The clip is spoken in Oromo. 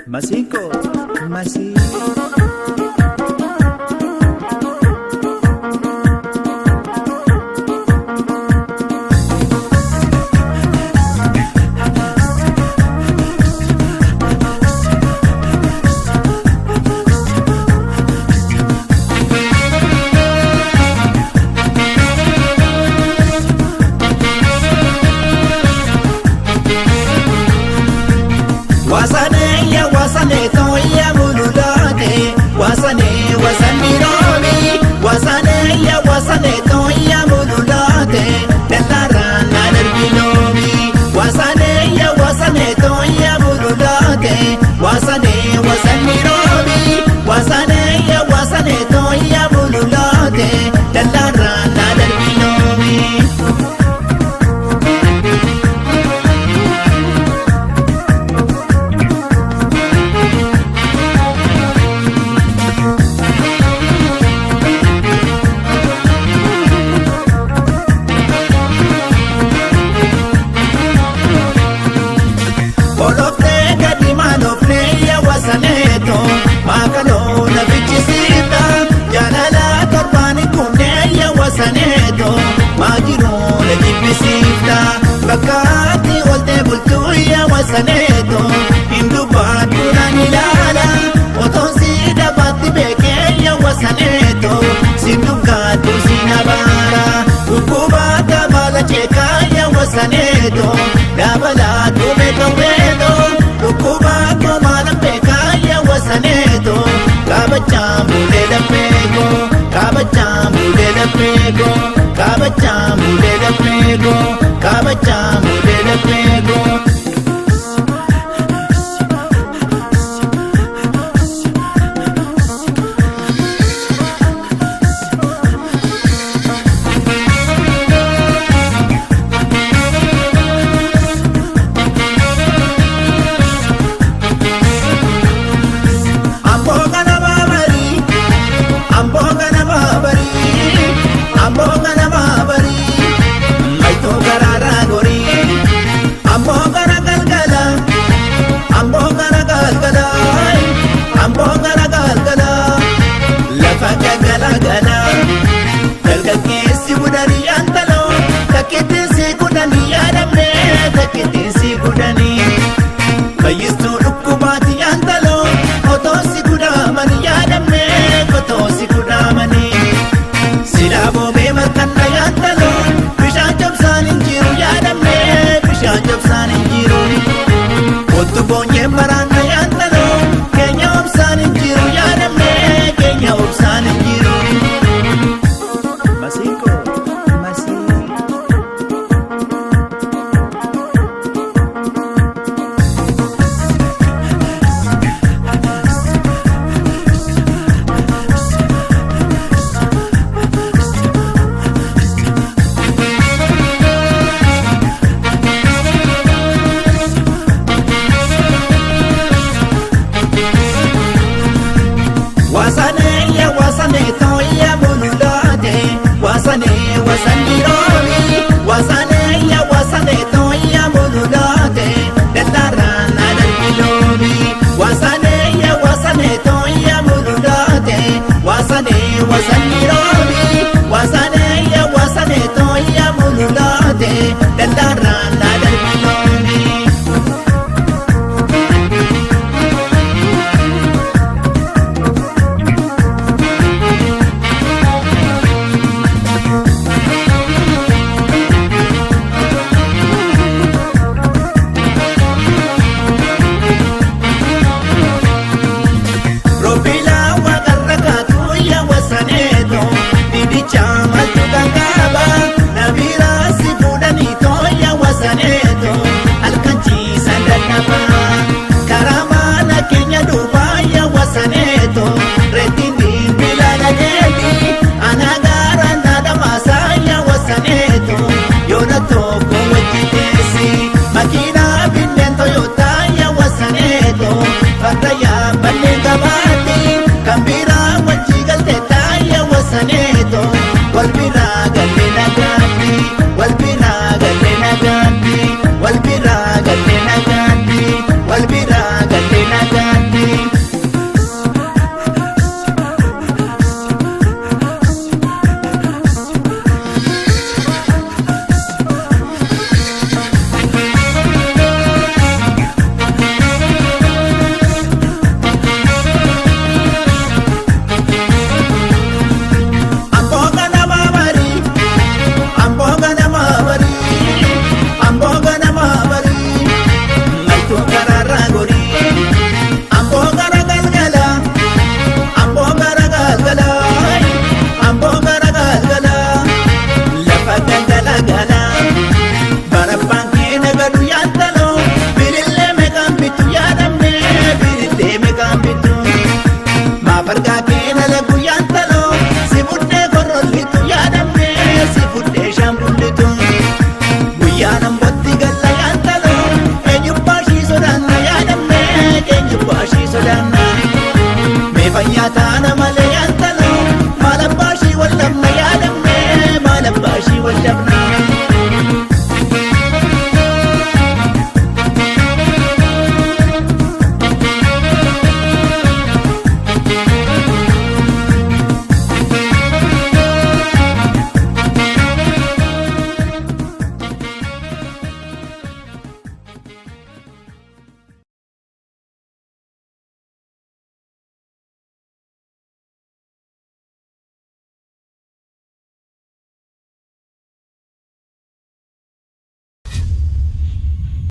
Masiko, masiko. Wasane ya wasane toya mululate wasane wasani robi wasane ya wasane toya mululate telara nadarbilobi wasane ya wasane toya mululate wasane wasani robi wasane ya wasane toya mululate telara nadarbilobi Makalona vichisita jalala torbani kunne ya wasaneto majirone jibisita bakati olte bultu ya wasaneto hindu batura nilala otonsi dabati beke ya wasaneto sindu katu sinabara ukubata bala cheka ya wasaneto dabala tumeto wedo ukubata mala beka wasaneto kabachambu de la pego kabachambu de la pego kabachambu de la pego kabachambu